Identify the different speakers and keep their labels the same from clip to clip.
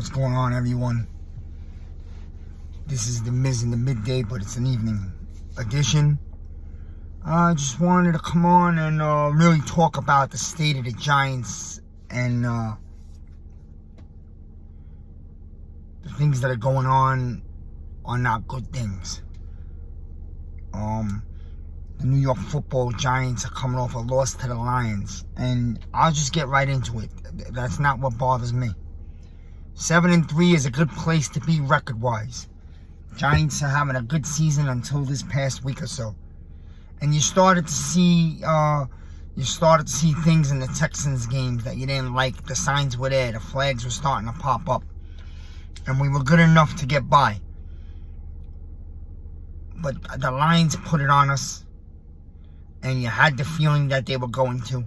Speaker 1: What's going on, everyone? This is the Miz in the midday, but it's an evening edition. I just wanted to come on and really talk about the state of the Giants and the things that are going on are not good things. The New York Football Giants are coming off a loss to the Lions, and I'll just get right into it. That's not what bothers me. 7-3 is a good place to be record-wise. Giants are having a good season until this past week or so, and you started to see things in the Texans games that you didn't like. The signs were there, the flags were starting to pop up, and we were good enough to get by. But the Lions put it on us, and you had the feeling that they were going to,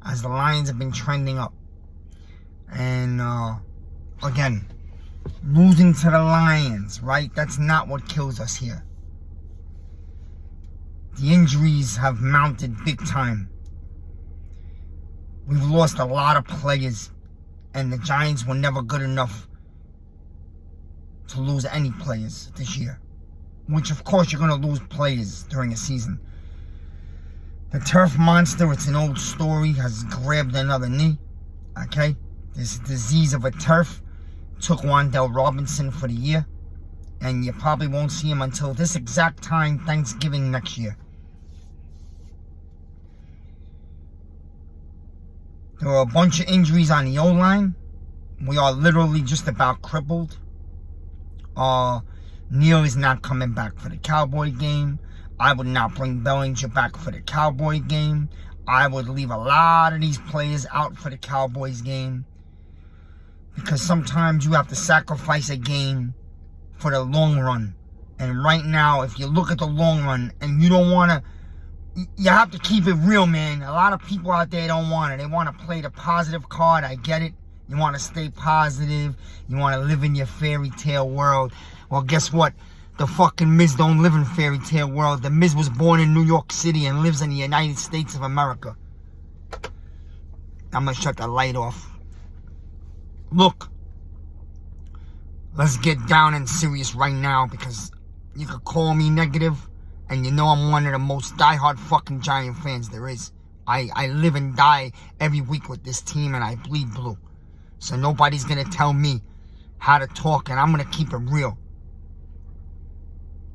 Speaker 1: as the Lions have been trending up. And again, losing to the Lions, right? That's not what kills us here. The injuries have mounted big time. We've lost a lot of players, and the Giants were never good enough to lose any players this year. Which, of course, you're going to lose players during a season. The turf monster, it's an old story, has grabbed another knee. Okay? This disease of a turf took Wan'Dale Robinson for the year. And you probably won't see him until this exact time, Thanksgiving next year. There are a bunch of injuries on the O-line. We are literally just about crippled. Neal is not coming back for the Cowboy game. I would not bring Bellinger back for the Cowboy game. I would leave a lot of these players out for the Cowboys game. Because sometimes you have to sacrifice a game for the long run. And right now, if you look at the long run and you don't want to, you have to keep it real, man. A lot of people out there don't want it. They want to play the positive card. I get it. You want to stay positive. You want to live in your fairy tale world. Well, guess what? The fucking Miz don't live in fairy tale world. The Miz was born in New York City and lives in the United States of America. I'm going to shut the light off. Look, let's get down and serious right now, because you could call me negative, and you know I'm one of the most diehard fucking Giant fans there is. I live and die every week with this team, and I bleed blue. So nobody's going to tell me how to talk, and I'm going to keep it real.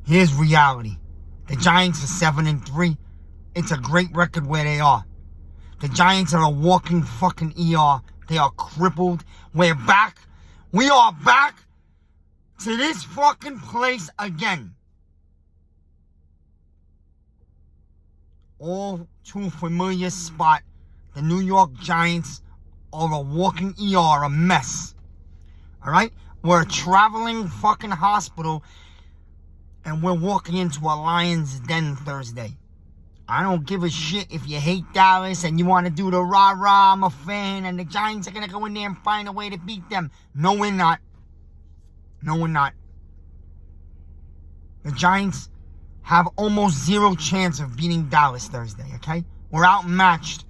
Speaker 1: Here's reality. The Giants are 7-3. It's a great record where they are. The Giants are a walking fucking ER. They are crippled. We're back. We are back to this fucking place again. All too familiar spot. The New York Giants are a walking ER, a mess. Alright? We're a traveling fucking hospital, and we're walking into a Lions den Thursday. I don't give a shit if you hate Dallas and you want to do the rah-rah, I'm a fan, and the Giants are going to go in there and find a way to beat them. No, we're not. No, we're not. The Giants have almost zero chance of beating Dallas Thursday, okay? We're outmatched.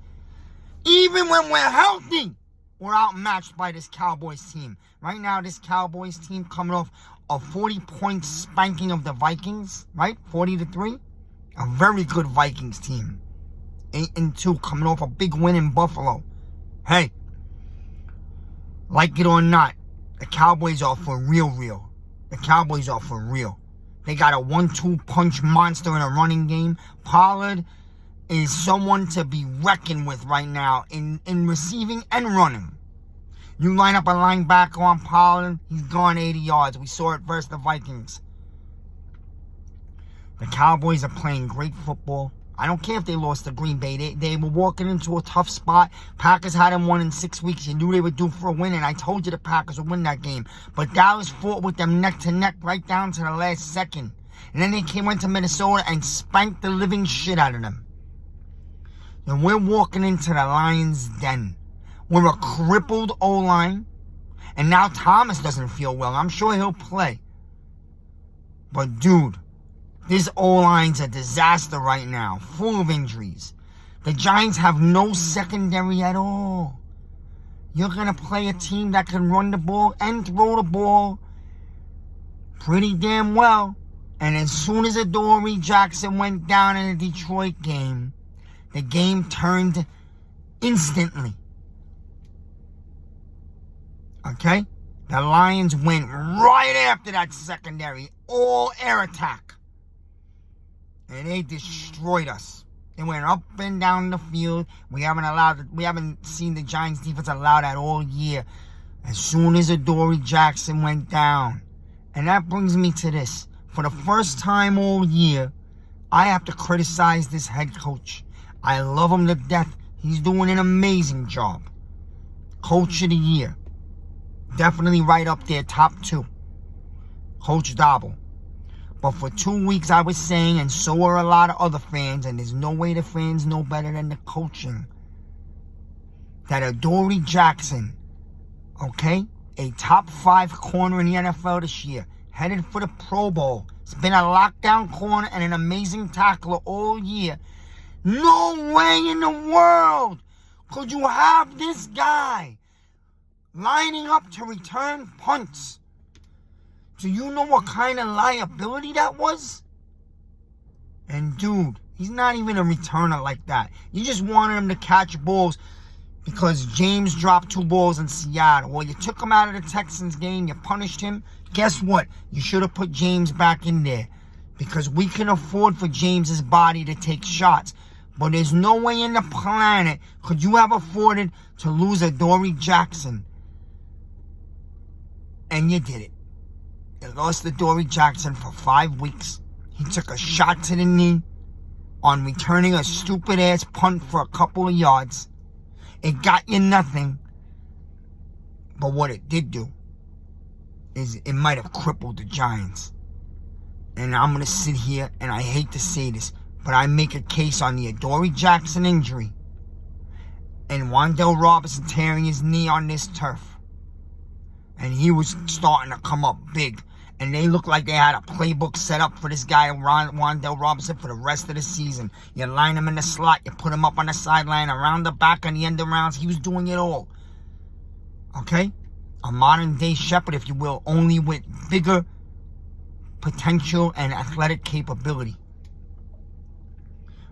Speaker 1: Even when we're healthy, we're outmatched by this Cowboys team. Right now, this Cowboys team coming off a 40-point spanking of the Vikings, right? 40-3. A very good Vikings team. 8-2, coming off a big win in Buffalo. Hey, like it or not, the Cowboys are for real. The Cowboys are for real. They got a 1-2 punch monster in a running game. Pollard is someone to be reckoned with right now in receiving and running. You line up a linebacker on Pollard, he's gone 80 yards. We saw it versus the Vikings. The Cowboys are playing great football. I don't care if they lost to Green Bay. They were walking into a tough spot. Packers hadn't won in 6 weeks. You knew they were due for a win, and I told you the Packers would win that game. But Dallas fought with them neck to neck right down to the last second. And then they went to Minnesota and spanked the living shit out of them. And we're walking into the Lions' den. We're a crippled O-line. And now Thomas doesn't feel well. I'm sure he'll play. But, dude, this O-line's a disaster right now. Full of injuries. The Giants have no secondary at all. you're going to play a team that can run the ball and throw the ball pretty damn well. And as soon as Adoree Jackson went down in the Detroit game, the game turned instantly. Okay? The Lions went right after that secondary, all air attack. And they destroyed us. They went up and down the field. We haven't seen the Giants defense allow that all year. As soon as Adoree Jackson went down. And that brings me to this. For the first time all year, I have to criticize this head coach. I love him to death. He's doing an amazing job. Coach of the year. Definitely right up there, top 2. Coach Daboll. But for 2 weeks I was saying, and so are a lot of other fans, and there's no way the fans know better than the coaching, that Adoree Jackson, okay, a top 5 corner in the NFL this year, headed for the Pro Bowl. He's been a lockdown corner and an amazing tackler all year. No way in the world could you have this guy lining up to return punts. Do you know what kind of liability that was? And dude, he's not even a returner like that. You just wanted him to catch balls because James dropped 2 balls in Seattle. Well, you took him out of the Texans game. You punished him. Guess what? You should have put James back in there because we can afford for James's body to take shots. But there's no way in the planet could you have afforded to lose Adoree Jackson. And you did it. You lost Adoree Jackson for 5 weeks. He took a shot to the knee on returning a stupid-ass punt for a couple of yards. It got you nothing. But what it did do is it might have crippled the Giants. And I'm going to sit here, and I hate to say this, but I make a case on the Adoree Jackson injury and Wan'Dale Robinson tearing his knee on this turf. And he was starting to come up big. And they looked like they had a playbook set up for this guy, Wan'Dale Robinson, for the rest of the season. You line him in the slot. You put him up on the sideline, around the back, on the end of rounds. He was doing it all. Okay? A modern-day Shepherd, if you will, only with bigger potential and athletic capability.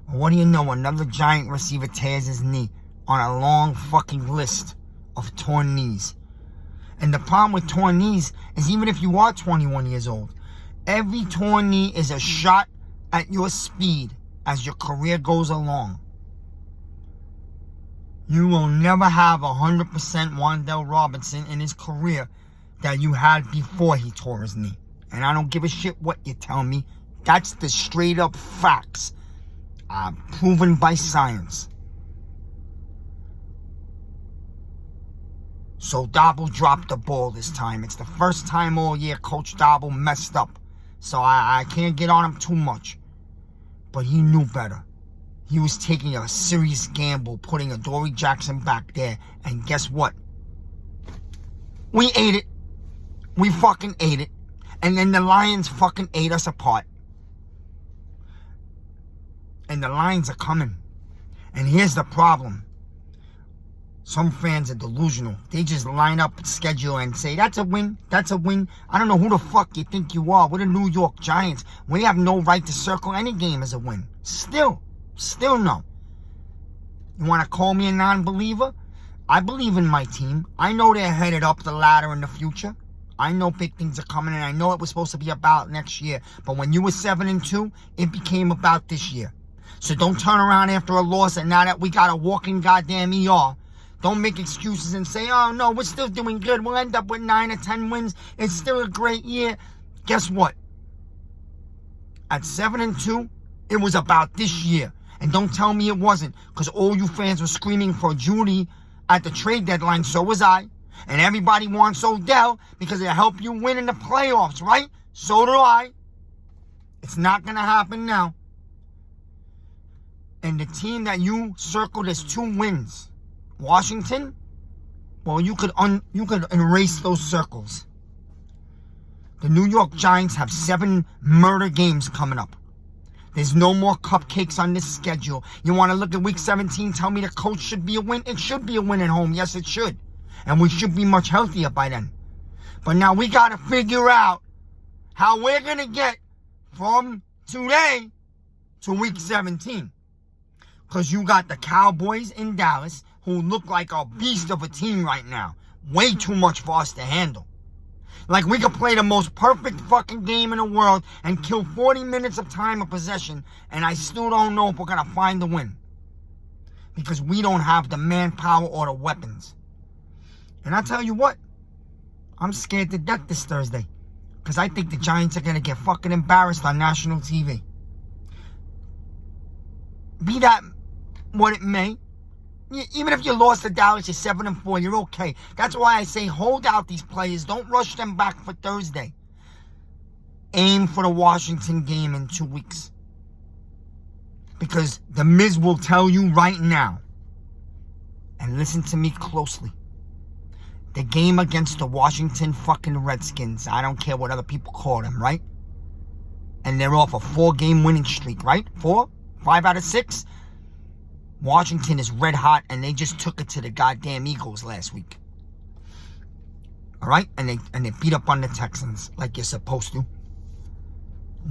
Speaker 1: What do you know? Another Giant receiver tears his knee on a long fucking list of torn knees. And the problem with torn knees is even if you are 21 years old, every torn knee is a shot at your speed as your career goes along. You will never have 100% Wan'Dale Robinson in his career that you had before he tore his knee. And I don't give a shit what you tell me. That's the straight up facts. Proven by science. So Daboll dropped the ball this time. It's the first time all year Coach Daboll messed up. So I can't get on him too much. But he knew better. He was taking a serious gamble putting Adoree Jackson back there. And guess what? We ate it. We fucking ate it. And then the Lions fucking ate us apart. And the Lions are coming. And here's the problem. Some fans are delusional. They just line up a schedule and say, that's a win, that's a win. I don't know who the fuck you think you are. We're the New York Giants. We have no right to circle any game as a win. Still no. You want to call me a non-believer? I believe in my team. I know they're headed up the ladder in the future. I know big things are coming, and I know it was supposed to be about next year. But when you were 7-2, it became about this year. So don't turn around after a loss, and now that we got a walking goddamn ER, don't make excuses and say, oh, no, we're still doing good. We'll end up with 9 or 10 wins. It's still a great year. Guess what? At 7-2, it was about this year. And don't tell me it wasn't, because all you fans were screaming for Judy at the trade deadline. So was I. And everybody wants Odell because it'll help you win in the playoffs, right? So do I. It's not going to happen now. And the team that you circled as 2 wins, Washington, well, you could erase those circles. The New York Giants have 7 murder games coming up. There's no more cupcakes on this schedule. You want to look at Week 17, tell me the coach should be a win? It should be a win at home. Yes, it should. And we should be much healthier by then. But now we got to figure out how we're going to get from today to week 17. Because you got the Cowboys in Dallas, who look like a beast of a team right now. Way too much for us to handle. Like, we could play the most perfect fucking game in the world and kill 40 minutes of time of possession, and I still don't know if we're going to find the win. Because we don't have the manpower or the weapons. And I tell you what, I'm scared to death this Thursday. Because I think the Giants are going to get fucking embarrassed on national TV. Be that what it may. Even if you lost to Dallas, you're 7-4, you're okay. That's why I say hold out these players. Don't rush them back for Thursday. Aim for the Washington game in 2 weeks. Because the Miz will tell you right now, and listen to me closely, the game against the Washington fucking Redskins, I don't care what other people call them, right? And they're off a 4-game winning streak, right? 4? 5 out of 6? Washington is red hot, and they just took it to the goddamn Eagles last week. All right? And they beat up on the Texans like you're supposed to.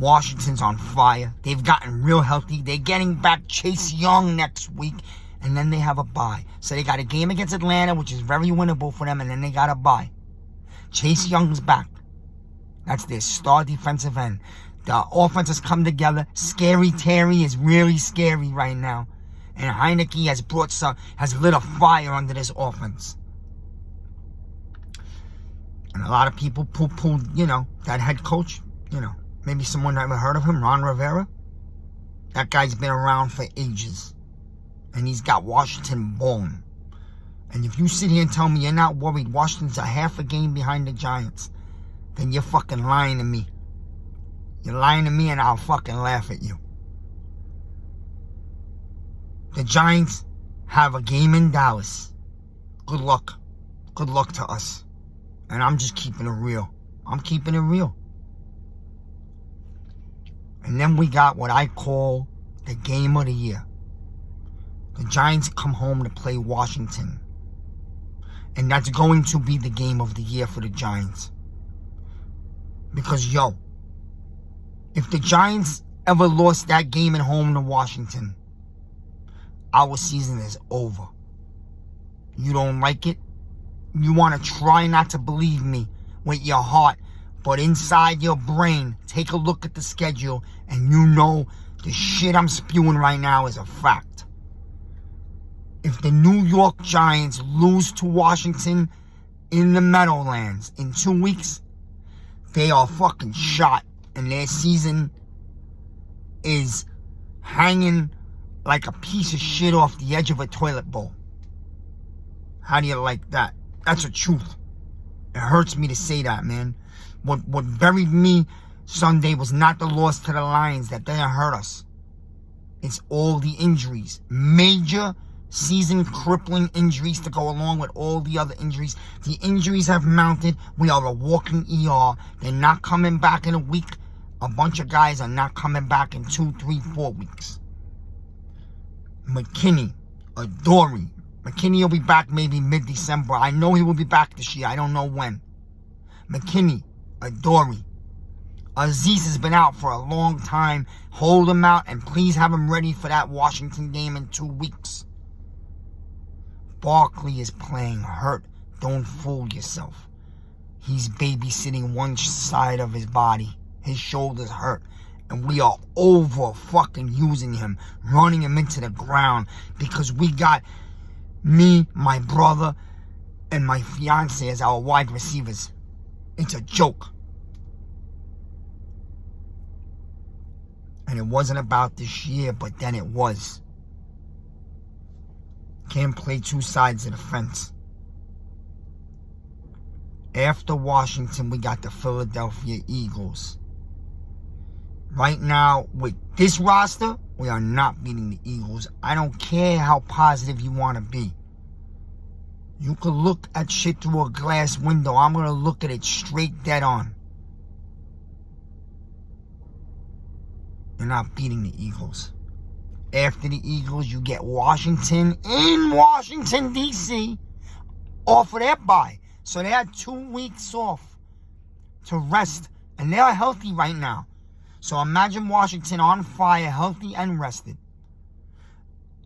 Speaker 1: Washington's on fire. They've gotten real healthy. They're getting back Chase Young next week, and then they have a bye. So they got a game against Atlanta, which is very winnable for them, and then they got a bye. Chase Young's back. That's their star defensive end. The offense has come together. Scary Terry is really scary right now. And Heineke has lit a fire under this offense. And a lot of people poo-pooed, that head coach. Maybe someone ever heard of him, Ron Rivera. That guy's been around for ages. And he's got Washington balling. And if you sit here and tell me you're not worried Washington's a half a game behind the Giants, then you're fucking lying to me. You're lying to me, and I'll fucking laugh at you. The Giants have a game in Dallas. Good luck. Good luck to us. And I'm just keeping it real. I'm keeping it real. And then we got what I call the game of the year. The Giants come home to play Washington. And that's going to be the game of the year for the Giants. Because, if the Giants ever lost that game at home to Washington, our season is over. You don't like it? You want to try not to believe me with your heart, but inside your brain, take a look at the schedule, and you know the shit I'm spewing right now is a fact. If the New York Giants lose to Washington in the Meadowlands in 2 weeks, they are fucking shot, and their season is hanging like a piece of shit off the edge of a toilet bowl. How do you like that? That's the truth. It hurts me to say that, man. What buried me Sunday was not the loss to the Lions. That didn't hurt us. It's all the injuries. Major season-crippling injuries to go along with all the other injuries. The injuries have mounted. We are a walking ER. They're not coming back in a week. A bunch of guys are not coming back in 2, 3, 4 weeks. McKinney, Adoree. McKinney will be back maybe mid-December. I know he will be back this year. I don't know when. McKinney, Adoree. Azeez has been out for a long time. Hold him out and please have him ready for that Washington game in 2 weeks. Barkley is playing hurt. Don't fool yourself. He's babysitting one side of his body. His shoulder's hurt. And we are over fucking using him, running him into the ground because we got me, my brother, and my fiance as our wide receivers. It's a joke. And it wasn't about this year, but then it was. Can't play two sides of the fence. After Washington, we got the Philadelphia Eagles. Right now, with this roster, we are not beating the Eagles. I don't care how positive you want to be. You could look at shit through a glass window. I'm going to look at it straight dead on. You're not beating the Eagles. After the Eagles, you get Washington in Washington, D.C. off of their bye. So they had 2 weeks off to rest. And they are healthy right now. So imagine Washington on fire, healthy and rested.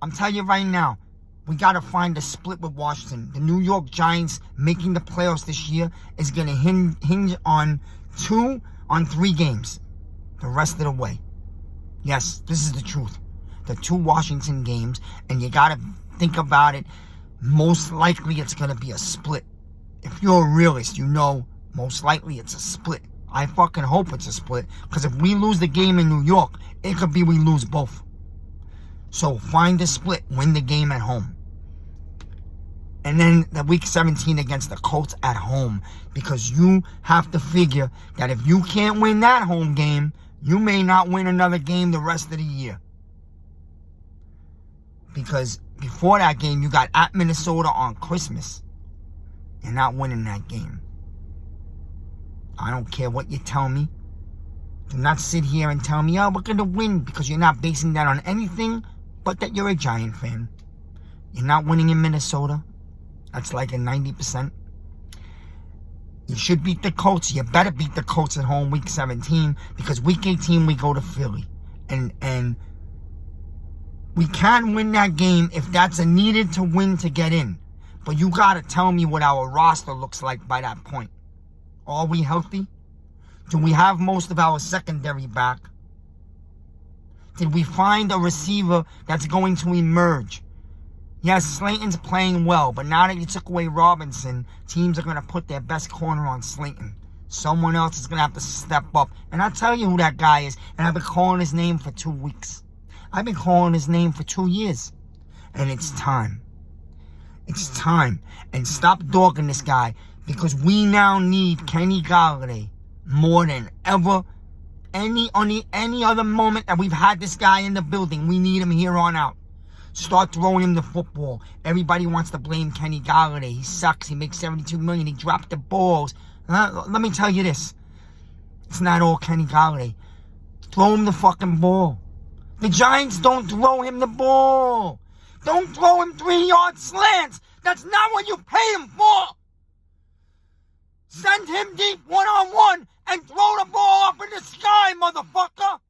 Speaker 1: I'm telling you right now, we got to find a split with Washington. The New York Giants making the playoffs this year is going to hinge on 3 games the rest of the way. Yes, this is the truth. The 2 Washington games, and you got to think about it. Most likely it's going to be a split. If you're a realist, you know most likely it's a split. I fucking hope it's a split, because if we lose the game in New York, it could be we lose both. So find the split, win the game at home. And then the week 17 against the Colts at home, because you have to figure that if you can't win that home game, you may not win another game the rest of the year. Because before that game, you got at Minnesota on Christmas. You're not winning that game. I don't care what you tell me. Do not sit here and tell me, oh, we're going to win, because you're not basing that on anything but that you're a Giant fan. You're not winning in Minnesota. That's like a 90%. You should beat the Colts. You better beat the Colts at home week 17, because week 18 we go to Philly. And we can win that game if that's a needed to win to get in. But you got to tell me what our roster looks like by that point. Are we healthy? Do we have most of our secondary back? Did we find a receiver that's going to emerge? Yes, Slayton's playing well, but now that you took away Robinson, teams are going to put their best corner on Slayton. Someone else is going to have to step up. And I'll tell you who that guy is, and I've been calling his name for 2 weeks. I've been calling his name for 2 years. And it's time. It's time. And stop dogging this guy, because we now need Kenny Golladay more than ever. Any other moment that we've had this guy in the building, we need him here on out. Start throwing him the football. Everybody wants to blame Kenny Golladay. He sucks. He makes $72 million. He dropped the balls. Let me tell you this. It's not all Kenny Golladay. Throw him the fucking ball. The Giants don't throw him the ball. Don't throw him 3-yard slants. That's not what you pay him for. Send him deep one-on-one and throw the ball up in the sky, motherfucker.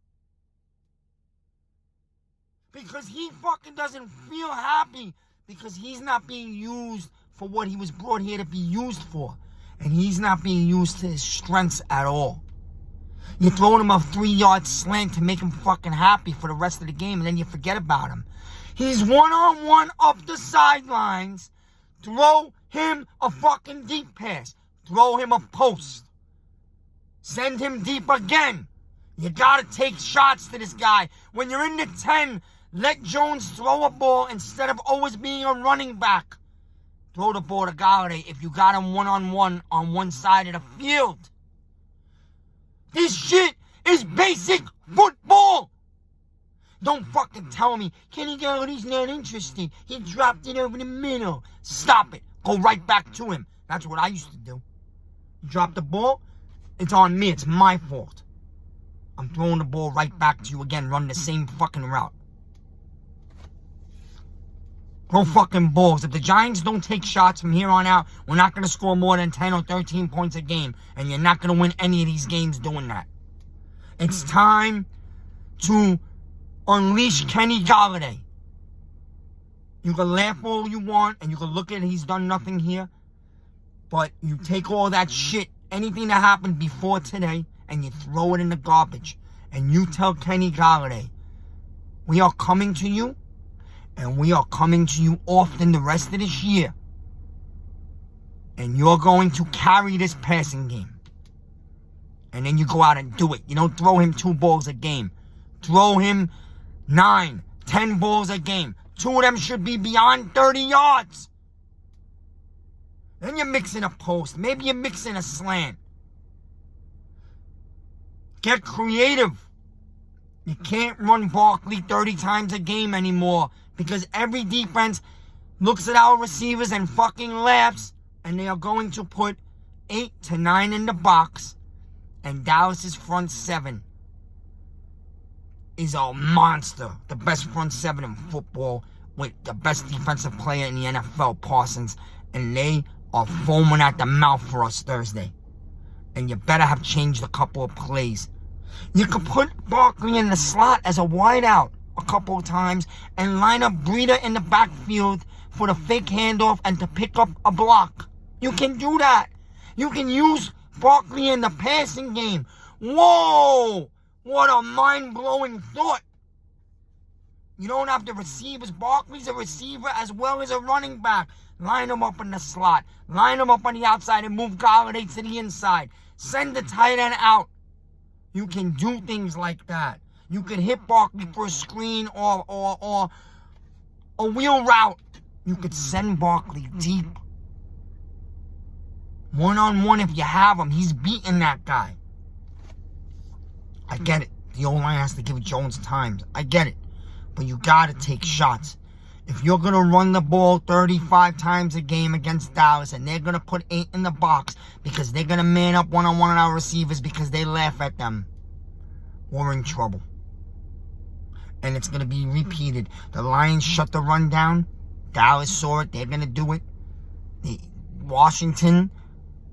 Speaker 1: Because he fucking doesn't feel happy, because he's not being used for what he was brought here to be used for. And he's not being used to his strengths at all. You're throwing him a 3-yard slant to make him fucking happy for the rest of the game, and then you forget about him. He's one-on-one up the sidelines. Throw him a fucking deep pass. Throw him a post. Send him deep again. You gotta take shots to this guy. When you're in the 10, let Jones throw a ball instead of always being a running back. Throw the ball to Golladay if you got him one-on-one on one side of the field. This shit is basic football. Don't fucking tell me Kenny Galladay's not interested. He dropped it over the middle. Stop it. Go right back to him. That's what I used to do. You drop the ball, it's on me. It's my fault. I'm throwing the ball right back to you again. Run the same fucking route. Throw fucking balls. If the Giants don't take shots from here on out, we're not going to score more than 10 or 13 points a game. And you're not going to win any of these games doing that. It's time to unleash Kenny Golladay. You can laugh all you want, and you can look at it, he's done nothing here. But you take all that shit, anything that happened before today, and you throw it in the garbage. And you tell Kenny Golladay, we are coming to you, and we are coming to you often the rest of this year. And you're going to carry this passing game. And then you go out and do it. You don't throw him 2 balls a game. Throw him 9, 10 balls a game. 2 of them should be beyond 30 yards. Then you're mixing a post. Maybe you're mixing a slant. Get creative. You can't run Barkley 30 times a game anymore, because every defense looks at our receivers and fucking laughs, and they are going to put 8 to 9 in the box, and Dallas's front 7 is a monster. The best front 7 in football, with the best defensive player in the NFL, Parsons, and they are foaming at the mouth for us Thursday. And you better have changed a couple of plays. You could put Barkley in the slot as a wideout a couple of times and line up Breida in the backfield for the fake handoff and to pick up a block. You can do that. You can use Barkley in the passing game. Whoa! What a mind-blowing thought. You don't have the receivers. Barkley's a receiver as well as a running back. Line him up in the slot. Line him up on the outside and move Golladay to the inside. Send the tight end out. You can do things like that. You can hit Barkley for a screen or a wheel route. You could send Barkley deep. One-on-one if you have him. He's beating that guy. I get it. The O-line has to give Jones time. I get it. But you got to take shots. If you're going to run the ball 35 times a game against Dallas and they're going to put 8 in the box because they're going to man up one-on-one on our receivers because they laugh at them, we're in trouble. And it's going to be repeated. The Lions shut the run down. Dallas saw it. They're going to do it. Washington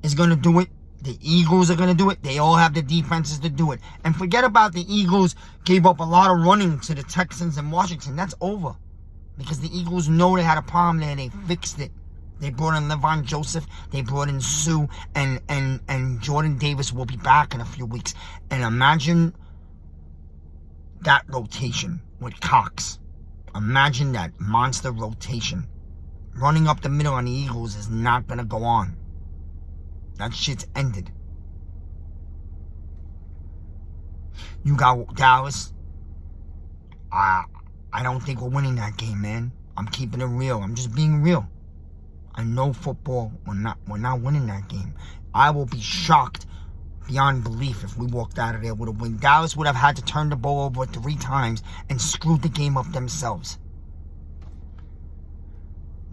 Speaker 1: is going to do it. The Eagles are going to do it. They all have the defenses to do it. And forget about the Eagles gave up a lot of running to the Texans and Washington. That's over. Because the Eagles know they had a problem there. They fixed it. They brought in Levon Joseph. They brought in Sue. And Jordan Davis will be back in a few weeks. And imagine that rotation with Cox. Imagine that monster rotation. Running up the middle on the Eagles is not going to go on. That shit's ended. You got Dallas. I don't think we're winning that game, man. I'm keeping it real. I'm just being real. I know football. We're not winning that game. I will be shocked beyond belief if we walked out of there with a win. Dallas would have had to turn the ball over 3 times and screwed the game up themselves.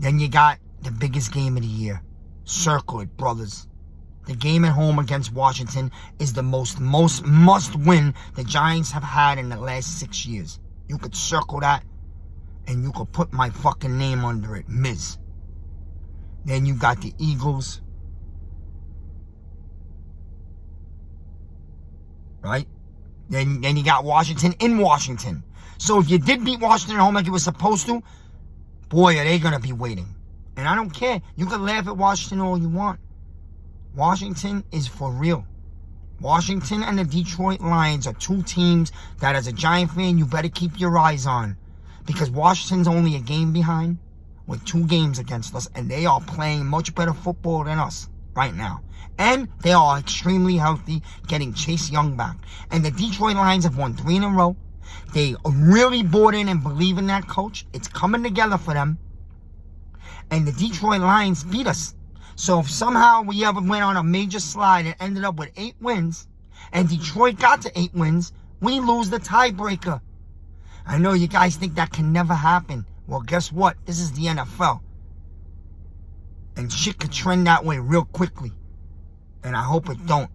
Speaker 1: Then you got the biggest game of the year. Circle it, brothers. The game at home against Washington is the most must-win the Giants have had in the last 6 years. You could circle that, and you could put my fucking name under it, Miz. Then you got the Eagles. Right? Then you got Washington in Washington. So if you did beat Washington at home like you were supposed to, boy, are they going to be waiting. And I don't care. You can laugh at Washington all you want. Washington is for real. Washington and the Detroit Lions are 2 teams that as a Giant fan you better keep your eyes on. Because Washington's only a game behind with 2 games against us. And they are playing much better football than us right now. And they are extremely healthy, getting Chase Young back. And the Detroit Lions have won 3 in a row. They really bought in and believe in that coach. It's coming together for them. And the Detroit Lions beat us. So if somehow we ever went on a major slide and ended up with 8 wins, and Detroit got to 8 wins, we lose the tiebreaker. I know you guys think that can never happen. Well, guess what? This is the NFL. And shit could trend that way real quickly. And I hope it don't.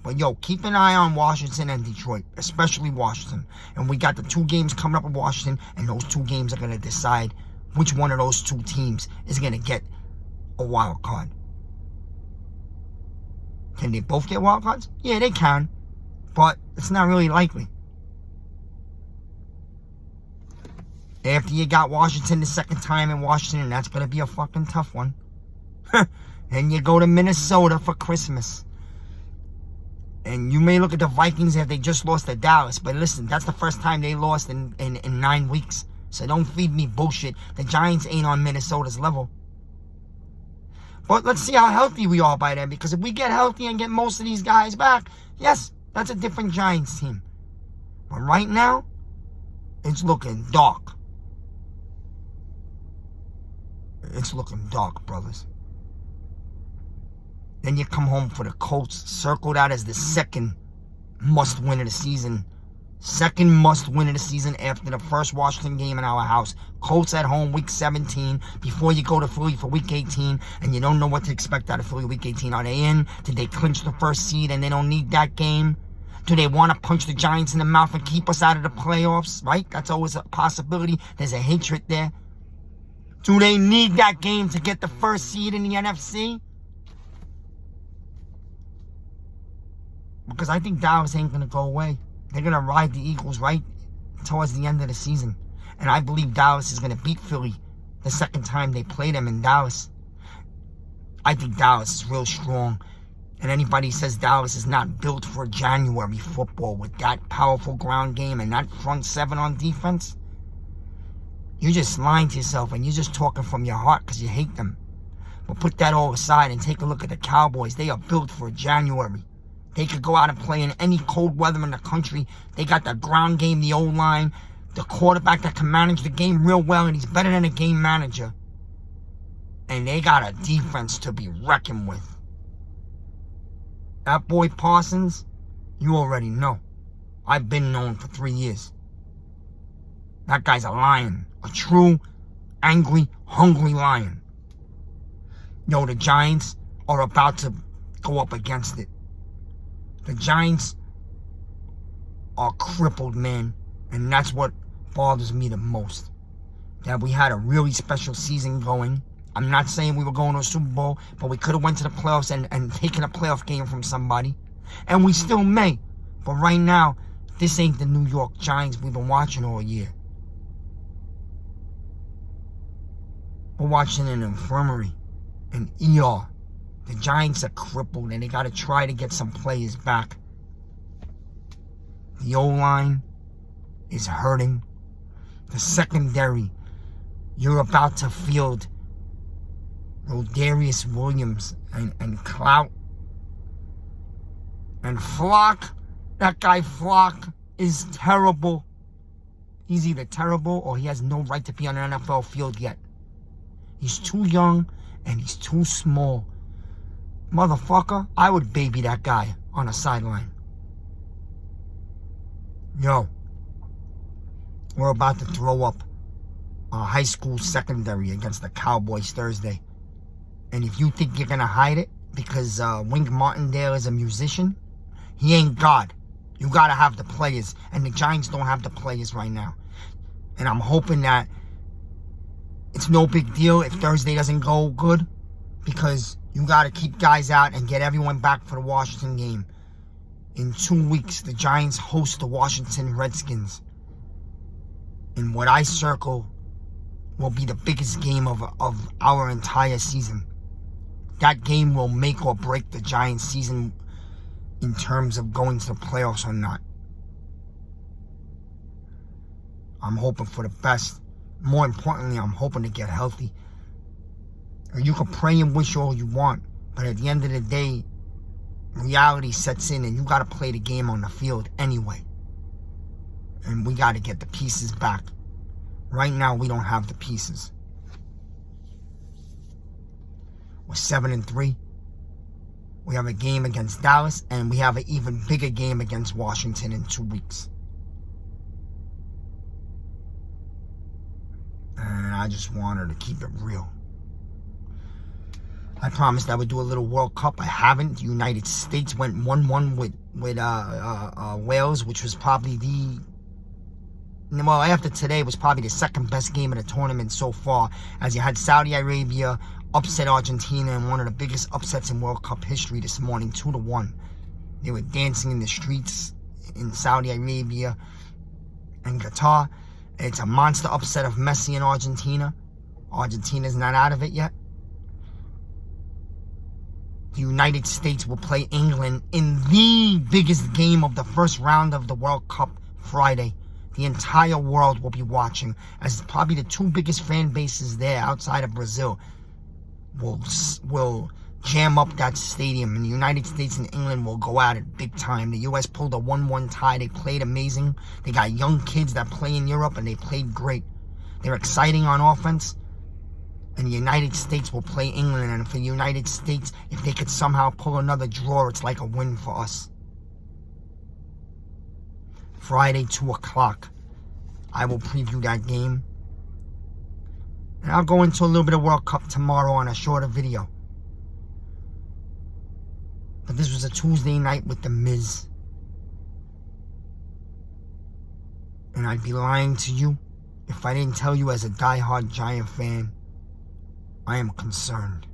Speaker 1: But yo, keep an eye on Washington and Detroit, especially Washington. And we got the 2 games coming up with Washington, and those 2 games are going to decide which one of those 2 teams is going to get a wild card. Can they both get wild cards? Yeah, they can. But it's not really likely. After you got Washington the second time in Washington, that's going to be a fucking tough one. Then you go to Minnesota for Christmas. And you may look at the Vikings if they just lost to Dallas. But listen, that's the first time they lost in 9 weeks. So don't feed me bullshit. The Giants ain't on Minnesota's level. But let's see how healthy we are by then. Because if we get healthy and get most of these guys back, yes, that's a different Giants team. But right now, it's looking dark. It's looking dark, brothers. Then you come home for the Colts. Circle that as the second must-win of the season. Second must-win of the season after the first Washington game in our house. Colts at home, week 17, before you go to Philly for week 18, and you don't know what to expect out of Philly week 18. Are they in? Did they clinch the first seed and they don't need that game? Do they want to punch the Giants in the mouth and keep us out of the playoffs? Right? That's always a possibility. There's a hatred there. Do they need that game to get the first seed in the NFC? Because I think Dallas ain't going to go away. They're going to ride the Eagles right towards the end of the season. And I believe Dallas is going to beat Philly the second time they play them in Dallas. I think Dallas is real strong. And anybody says Dallas is not built for January football with that powerful ground game and that front seven on defense, you're just lying to yourself and you're just talking from your heart because you hate them. But put that all aside and take a look at the Cowboys. They are built for January. They could go out and play in any cold weather in the country. They got the ground game, the O-line, the quarterback that can manage the game real well, and he's better than a game manager. And they got a defense to be reckoned with. That boy Parsons, you already know. I've been known for 3 years. That guy's a lion. A true, angry, hungry lion. Yo, the Giants are about to go up against it. The Giants are crippled, man. And that's what bothers me the most. That we had a really special season going. I'm not saying we were going to a Super Bowl, but we could have went to the playoffs and taken a playoff game from somebody. And we still may. But right now, this ain't the New York Giants we've been watching all year. We're watching an infirmary, an ER. The Giants are crippled and they got to try to get some players back. The O-line is hurting. The secondary, you're about to field Rodarius Williams and Clout. And Flock, that guy Flock is terrible. He's either terrible or he has no right to be on an NFL field yet. He's too young and he's too small. Motherfucker, I would baby that guy on a sideline. Yo, we're about to throw up a high school secondary against the Cowboys Thursday. And if you think you're going to hide it because Wink Martindale is a musician, he ain't God. You got to have the players. And the Giants don't have the players right now. And I'm hoping that it's no big deal if Thursday doesn't go good, because you got to keep guys out and get everyone back for the Washington game. In 2 weeks, the Giants host the Washington Redskins. And what I circle will be the biggest game of our entire season. That game will make or break the Giants' season in terms of going to the playoffs or not. I'm hoping for the best. More importantly, I'm hoping to get healthy. You can pray and wish all you want, but at the end of the day, reality sets in and you got to play the game on the field anyway. And we got to get the pieces back. Right now, we don't have the pieces. We're 7-3. We have a game against Dallas, and we have an even bigger game against Washington in 2 weeks. And I just wanted to keep it real. I promised I would do a little World Cup. I haven't. The United States went 1-1 with Wales, which was probably after today, was probably the second best game of the tournament so far, as you had Saudi Arabia upset Argentina in one of the biggest upsets in World Cup history this morning, 2-1. They were dancing in the streets in Saudi Arabia and Qatar. It's a monster upset of Messi in Argentina. Argentina's not out of it yet. The United States will play England in the biggest game of the first round of the World Cup Friday. The entire world will be watching, as probably the two biggest fan bases there outside of Brazil will jam up that stadium, and the United States and England will go at it big time. The U.S. pulled a 1-1 tie. They played amazing. They got young kids that play in Europe, and they played great. They're exciting on offense, and the United States will play England. And for the United States, if they could somehow pull another draw, it's like a win for us. Friday, 2 o'clock. I will preview that game. And I'll go into a little bit of World Cup tomorrow on a shorter video. But this was a Tuesday night with The Miz. And I'd be lying to you if I didn't tell you, as a diehard Giant fan, I am concerned.